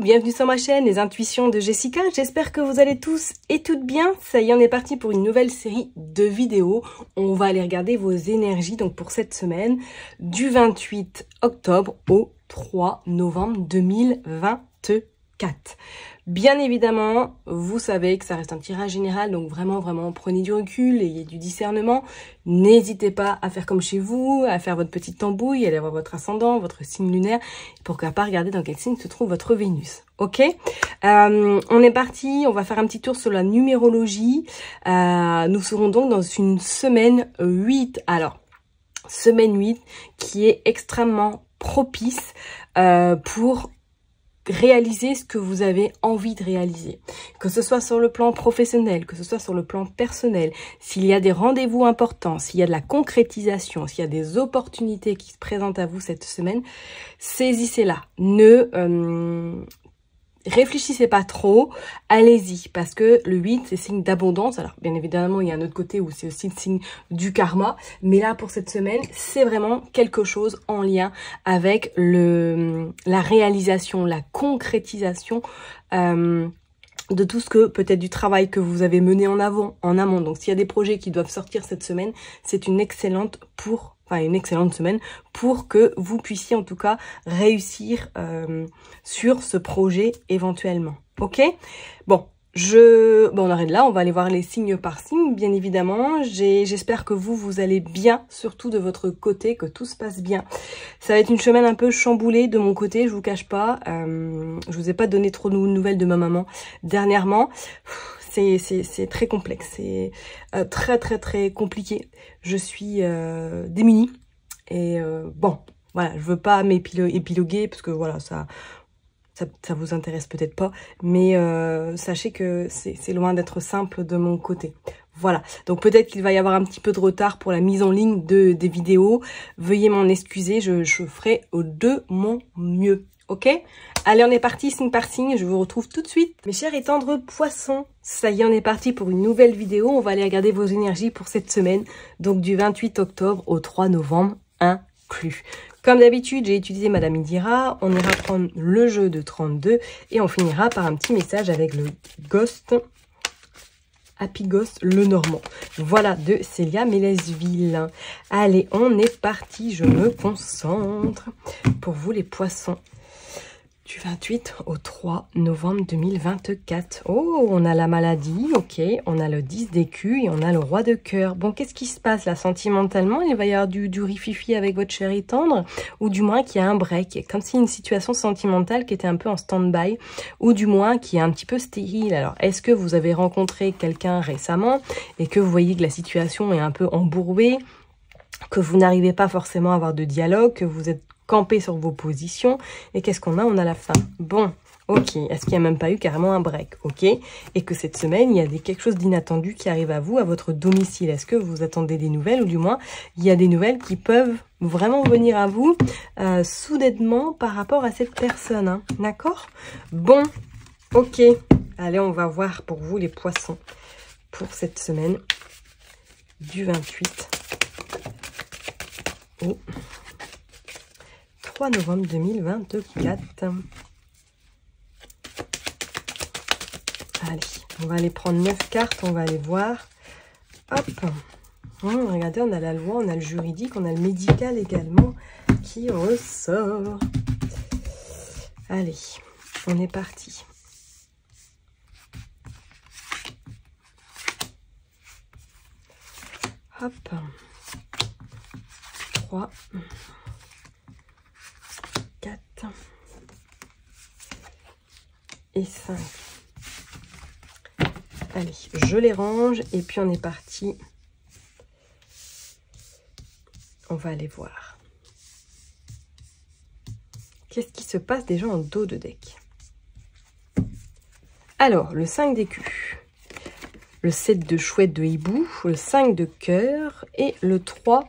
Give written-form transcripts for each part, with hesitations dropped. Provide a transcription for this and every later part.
bienvenue sur ma chaîne Les Intuitions de Jessica. J'espère que vous allez tous et toutes bien. Ça y est, on est parti pour une nouvelle série de vidéos. On va aller regarder vos énergies donc pour cette semaine du 28 octobre au 3 novembre 2024. Bien évidemment, vous savez que ça reste un tirage général, donc vraiment, prenez du recul, ayez du discernement. N'hésitez pas à faire comme chez vous, à faire votre petite tambouille, à aller voir votre ascendant, votre signe lunaire, pourquoi pas regarder dans quel signe se trouve votre Vénus. Ok, on est parti, on va faire un petit tour sur la numérologie. Nous serons donc dans une semaine 8. Alors, semaine 8 qui est extrêmement propice pour réaliser ce que vous avez envie de réaliser, que ce soit sur le plan professionnel, que ce soit sur le plan personnel, s'il y a des rendez-vous importants, s'il y a de la concrétisation, s'il y a des opportunités qui se présentent à vous cette semaine, saisissez-la. Ne réfléchissez pas trop, allez-y, parce que le 8, c'est signe d'abondance. Alors, bien évidemment, il y a un autre côté où c'est aussi le signe du karma. Mais là, pour cette semaine, c'est vraiment quelque chose en lien avec la réalisation, la concrétisation de tout ce que, peut-être du travail que vous avez mené en amont. Donc, s'il y a des projets qui doivent sortir cette semaine, c'est une excellente semaine pour que vous puissiez en tout cas réussir sur ce projet éventuellement. Ok, bon, on arrête là, on va aller voir les signes par signe, bien évidemment. J'espère que vous allez bien, surtout de votre côté, que tout se passe bien. Ça va être une semaine un peu chamboulée de mon côté, je vous cache pas. Je vous ai pas donné trop de nouvelles de ma maman dernièrement. C'est très complexe, c'est très compliqué. Je suis démunie et bon, voilà, je veux pas épiloguer parce que voilà, ça vous intéresse peut-être pas, mais sachez que c'est loin d'être simple de mon côté. Voilà, donc peut-être qu'il va y avoir un petit peu de retard pour la mise en ligne des vidéos. Veuillez m'en excuser, je ferai de mon mieux. Ok, allez, on est parti signe par signe, je vous retrouve tout de suite. Mes chers et tendres poissons, ça y est, on est parti pour une nouvelle vidéo. On va aller regarder vos énergies pour cette semaine, donc du 28 octobre au 3 novembre inclus. Comme d'habitude, j'ai utilisé Madame Indira. On ira prendre le jeu de 32 et on finira par un petit message avec le Ghost, Happy Ghost, le Normand. Voilà, de Célia Mélesville. Allez, on est parti, je me concentre. Pour vous les poissons, du 28 au 3 novembre 2024. Oh, on a la maladie, ok. On a le 10 d'écus et on a le roi de cœur. Bon, qu'est-ce qui se passe là sentimentalement? Il va y avoir du rififi avec votre chéri tendre, ou du moins qu'il y a un break, comme si une situation sentimentale qui était un peu en stand-by, ou du moins qui est un petit peu stérile. Alors, est-ce que vous avez rencontré quelqu'un récemment et que vous voyez que la situation est un peu embourbée, que vous n'arrivez pas forcément à avoir de dialogue, que vous êtes campé sur vos positions, et qu'est-ce qu'on a? On a la fin. Bon, ok, est-ce qu'il n'y a même pas eu carrément un break? Ok, et que cette semaine, il y a quelque chose d'inattendu qui arrive à vous, à votre domicile. Est-ce que vous attendez des nouvelles, ou du moins, il y a des nouvelles qui peuvent vraiment venir à vous soudainement par rapport à cette personne, hein, d'accord? Bon, ok, allez, on va voir pour vous les poissons, pour cette semaine, du 28 au 3 novembre 2024. Allez, on va aller prendre 9 cartes, on va aller voir. Hop. Regardez, on a la loi, on a le juridique, on a le médical également qui ressort. Allez, on est parti. Hop. 3, 4 et 5. Allez, je les range et puis on est parti. On va aller voir. Qu'est-ce qui se passe déjà en dos de deck? Alors, le 5 d'écus, le 7 de chouette de hibou, le 5 de cœur et le 3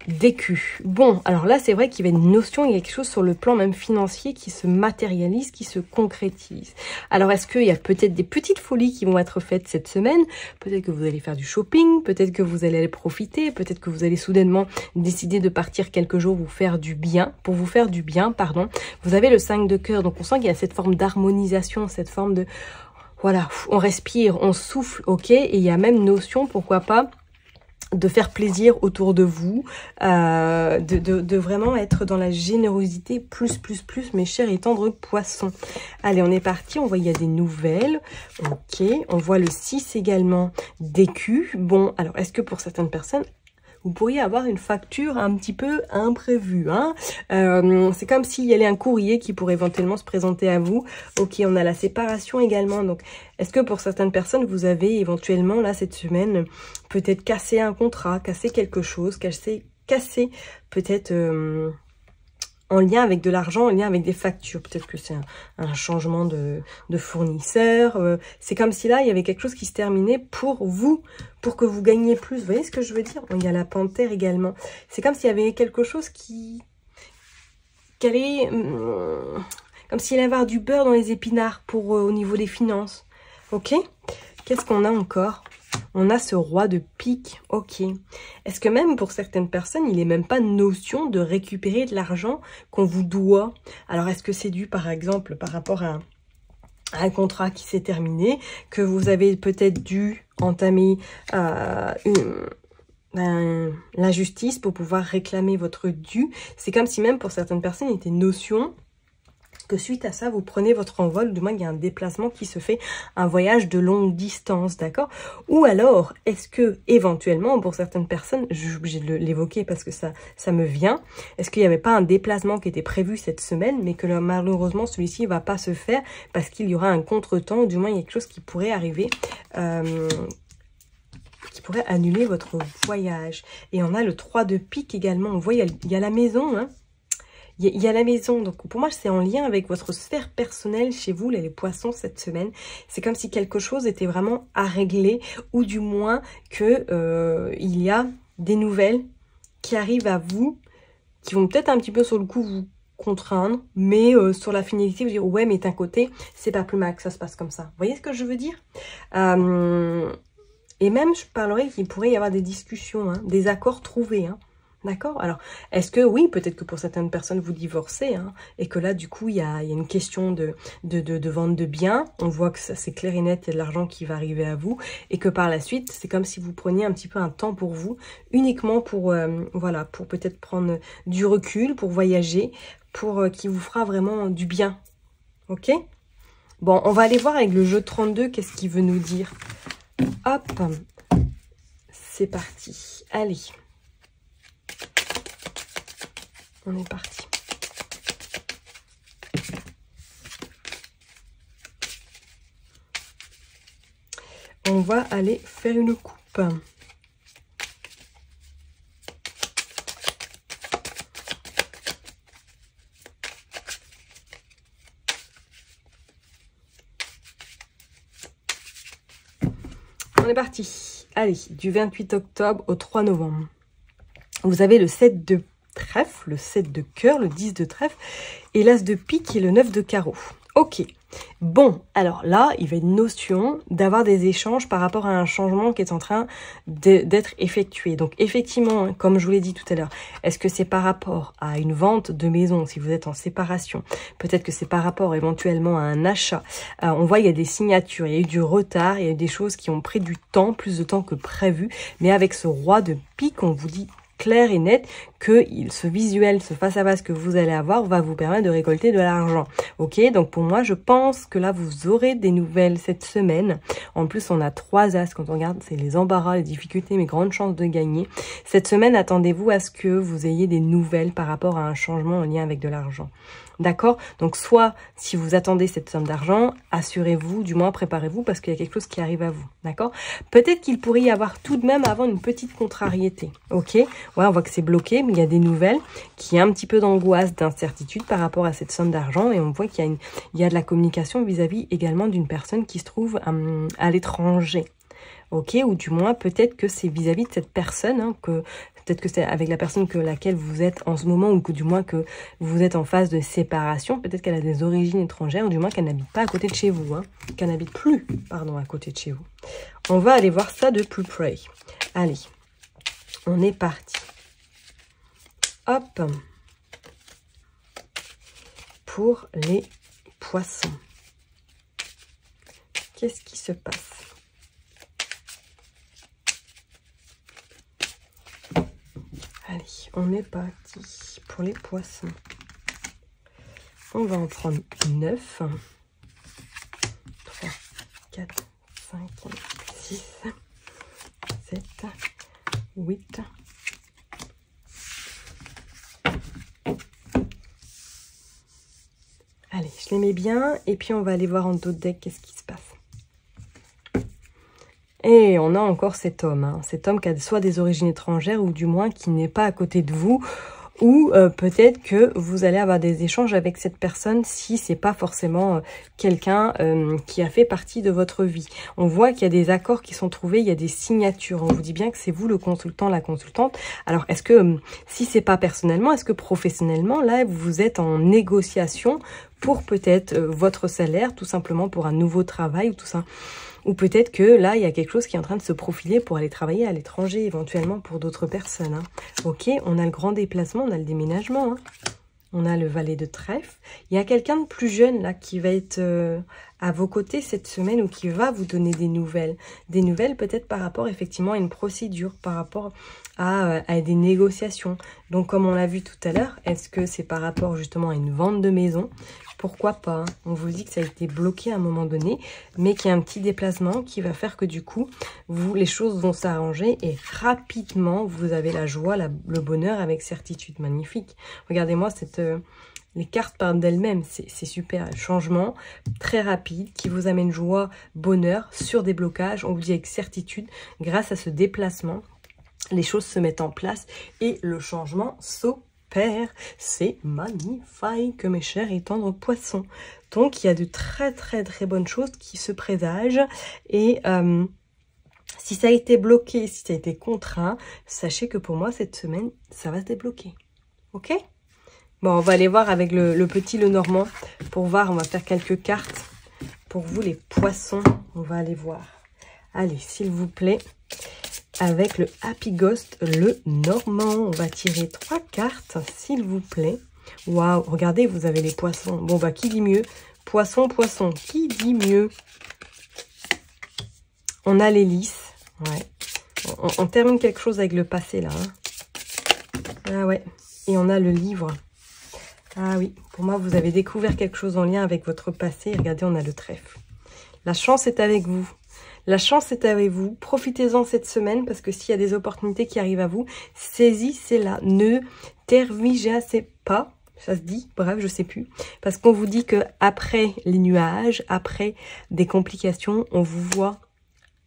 d'écus. Bon, alors là, c'est vrai qu'il y avait une notion, il y a quelque chose sur le plan même financier qui se matérialise, qui se concrétise. Alors, est-ce qu'il y a peut-être des petites folies qui vont être faites cette semaine? Peut-être que vous allez faire du shopping, peut-être que vous allez aller profiter, peut-être que vous allez soudainement décider de partir quelques jours pour vous faire du bien, pardon. Vous avez le 5 de cœur, donc on sent qu'il y a cette forme d'harmonisation, cette forme de... Voilà, on respire, on souffle, ok? Et il y a même notion, pourquoi pas, de faire plaisir autour de vous, de vraiment être dans la générosité plus, mes chers et tendres poissons. Allez, on est parti, on voit il y a des nouvelles, ok, on voit le 6 également d'écus. Bon, alors est-ce que pour certaines personnes, vous pourriez avoir une facture un petit peu imprévue, hein. C'est comme s'il y avait un courrier qui pourrait éventuellement se présenter à vous. Ok, on a la séparation également. Donc, est-ce que pour certaines personnes, vous avez éventuellement, là, cette semaine, peut-être cassé un contrat, cassé quelque chose, cassé peut-être... en lien avec de l'argent, en lien avec des factures. Peut-être que c'est un changement de fournisseur. C'est comme si là, il y avait quelque chose qui se terminait pour vous, pour que vous gagniez plus. Vous voyez ce que je veux dire? Il y a la panthère également. C'est comme s'il y avait quelque chose qui allait... comme s'il allait y avoir du beurre dans les épinards pour au niveau des finances. Ok? Qu'est-ce qu'on a encore? On a ce roi de pique, ok. Est-ce que même pour certaines personnes, il n'est même pas notion de récupérer de l'argent qu'on vous doit? Alors, est-ce que c'est dû, par exemple, par rapport à un contrat qui s'est terminé, que vous avez peut-être dû entamer la justice pour pouvoir réclamer votre dû? C'est comme si même pour certaines personnes, il était notion que suite à ça, vous prenez votre envol, ou du moins il y a un déplacement qui se fait, un voyage de longue distance, d'accord? Ou alors, est-ce que éventuellement, pour certaines personnes, je suis obligée de l'évoquer parce que ça me vient, est-ce qu'il n'y avait pas un déplacement qui était prévu cette semaine, mais que malheureusement celui-ci ne va pas se faire parce qu'il y aura un contretemps, ou du moins il y a quelque chose qui pourrait arriver, qui pourrait annuler votre voyage. Et on a le 3 de pique également, on voit il y a la maison, hein. Il y a la maison, donc pour moi c'est en lien avec votre sphère personnelle chez vous, les poissons, cette semaine. C'est comme si quelque chose était vraiment à régler, ou du moins que il y a des nouvelles qui arrivent à vous, qui vont peut-être un petit peu sur le coup vous contraindre, mais sur la finalité vous dire ouais mais d'un côté c'est pas plus mal que ça se passe comme ça. Vous voyez ce que je veux dire? Et même je parlerai qu'il pourrait y avoir des discussions, hein, des accords trouvés, hein. D'accord? Alors, est-ce que, oui, peut-être que pour certaines personnes, vous divorcez, hein, et que là, du coup, il y a une question de vente de biens. On voit que ça, c'est clair et net, il y a de l'argent qui va arriver à vous, et que par la suite, c'est comme si vous preniez un petit peu un temps pour vous, uniquement pour, voilà, pour peut-être prendre du recul, pour voyager, pour qui vous fera vraiment du bien. Ok? Bon, on va aller voir avec le jeu 32, qu'est-ce qu'il veut nous dire. Hop, c'est parti. Allez. On est parti. On va aller faire une coupe. On est parti. Allez, du 28 octobre au 3 novembre. Vous avez le 7 de trèfle, le 7 de cœur, le 10 de trèfle et l'as de pique et le 9 de carreau. Ok, bon, alors là, il va y avoir une notion d'avoir des échanges par rapport à un changement qui est en train d'être effectué. Donc effectivement, comme je vous l'ai dit tout à l'heure, est-ce que c'est par rapport à une vente de maison, si vous êtes en séparation? Peut-être que c'est par rapport éventuellement à un achat. On voit il y a des signatures, il y a eu du retard, il y a eu des choses qui ont pris du temps, plus de temps que prévu. Mais avec ce roi de pique, on vous dit clair et net que ce visuel, ce face-à-face que vous allez avoir va vous permettre de récolter de l'argent. Ok, donc pour moi, je pense que là, vous aurez des nouvelles cette semaine. En plus, on a 3 as. Quand on regarde, c'est les embarras, les difficultés, mais grandes chances de gagner. Cette semaine, attendez-vous à ce que vous ayez des nouvelles par rapport à un changement en lien avec de l'argent. D'accord? Donc, soit, si vous attendez cette somme d'argent, assurez-vous, du moins préparez-vous parce qu'il y a quelque chose qui arrive à vous. D'accord? Peut-être qu'il pourrait y avoir tout de même avant une petite contrariété. Ok? Voilà, on voit que c'est bloqué, mais il y a des nouvelles qui ont un petit peu d'angoisse, d'incertitude par rapport à cette somme d'argent. Et on voit qu'il y a de la communication vis-à-vis également d'une personne qui se trouve à l'étranger. Ok, ou du moins peut-être que c'est vis-à-vis de cette personne, hein, peut-être que c'est avec la personne que laquelle vous êtes en ce moment, ou que du moins que vous êtes en phase de séparation. Peut-être qu'elle a des origines étrangères, ou du moins qu'elle n'habite pas à côté de chez vous, hein, qu'elle n'habite plus, pardon, à côté de chez vous. On va aller voir ça de plus près. Allez, on est parti. Hop, pour les poissons. Qu'est-ce qui se passe? Allez, on est parti pour les poissons. On va en prendre 9. 3, 4, 5, 6, 7, 8. Allez, je les mets bien. Et puis, on va aller voir en d'autres decks qu'est-ce qui se passe. Et on a encore cet homme. Hein. Cet homme qui a soit des origines étrangères ou du moins qui n'est pas à côté de vous. Ou peut-être que vous allez avoir des échanges avec cette personne si c'est pas forcément quelqu'un qui a fait partie de votre vie. On voit qu'il y a des accords qui sont trouvés, il y a des signatures. On vous dit bien que c'est vous le consultant, la consultante. Alors est-ce que si c'est pas personnellement, est-ce que professionnellement, là vous êtes en négociation pour peut-être votre salaire, tout simplement pour un nouveau travail ou tout ça? Ou peut-être que là, il y a quelque chose qui est en train de se profiler pour aller travailler à l'étranger, éventuellement pour d'autres personnes. Hein. Ok, on a le grand déplacement, on a le déménagement. Hein. On a le valet de trèfle. Il y a quelqu'un de plus jeune là qui va être à vos côtés cette semaine ou qui va vous donner des nouvelles. Des nouvelles peut-être par rapport effectivement à une procédure, par rapport à des négociations. Donc comme on l'a vu tout à l'heure, est-ce que c'est par rapport justement à une vente de maison? Pourquoi pas, hein. On vous dit que ça a été bloqué à un moment donné, mais qu'il y a un petit déplacement qui va faire que du coup, les choses vont s'arranger et rapidement, vous avez la joie, le bonheur avec certitude. Magnifique. Regardez-moi, les cartes parlent d'elles-mêmes. C'est super. Changement très rapide qui vous amène joie, bonheur sur des blocages. On vous dit avec certitude, grâce à ce déplacement, les choses se mettent en place et le changement s'opère. C'est magnifique, mes chers et tendres poissons. Donc, il y a de très, très, très bonnes choses qui se présagent. Et si ça a été bloqué, si ça a été contraint, sachez que pour moi, cette semaine, ça va se débloquer. Ok? Bon, on va aller voir avec le petit Lenormand pour voir. On va faire quelques cartes pour vous, les poissons. On va aller voir. Allez, s'il vous plaît. Avec le Happy Ghost, le Normand. On va tirer 3 cartes, s'il vous plaît. Waouh, regardez, vous avez les poissons. Bon, bah, qui dit mieux? Poisson, poisson. Qui dit mieux? On a l'hélice. Ouais. On termine quelque chose avec le passé, là. Hein. Ah ouais. Et on a le livre. Ah oui, pour moi, vous avez découvert quelque chose en lien avec votre passé. Regardez, on a le trèfle. La chance est avec vous. La chance est avec vous. Profitez-en cette semaine parce que s'il y a des opportunités qui arrivent à vous, saisissez-la. Ne tergiversez pas. Ça se dit, bref, je sais plus. Parce qu'on vous dit que après les nuages, après des complications, on vous voit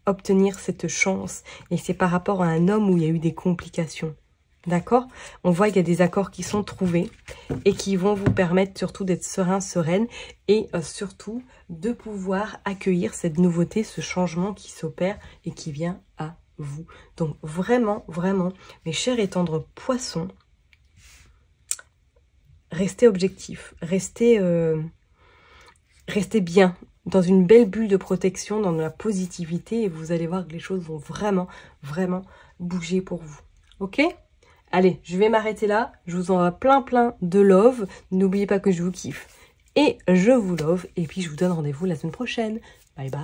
obtenir cette chance. Et c'est par rapport à un homme où il y a eu des complications. D'accord? On voit qu'il y a des accords qui sont trouvés et qui vont vous permettre surtout d'être serein, sereine et surtout de pouvoir accueillir cette nouveauté, ce changement qui s'opère et qui vient à vous. Donc vraiment, vraiment, mes chers et tendres poissons, restez objectifs, restez bien dans une belle bulle de protection, dans la positivité et vous allez voir que les choses vont vraiment, vraiment bouger pour vous. Ok ? Allez, je vais m'arrêter là. Je vous envoie plein de love. N'oubliez pas que je vous kiffe et je vous love. Et puis, je vous donne rendez-vous la semaine prochaine. Bye bye.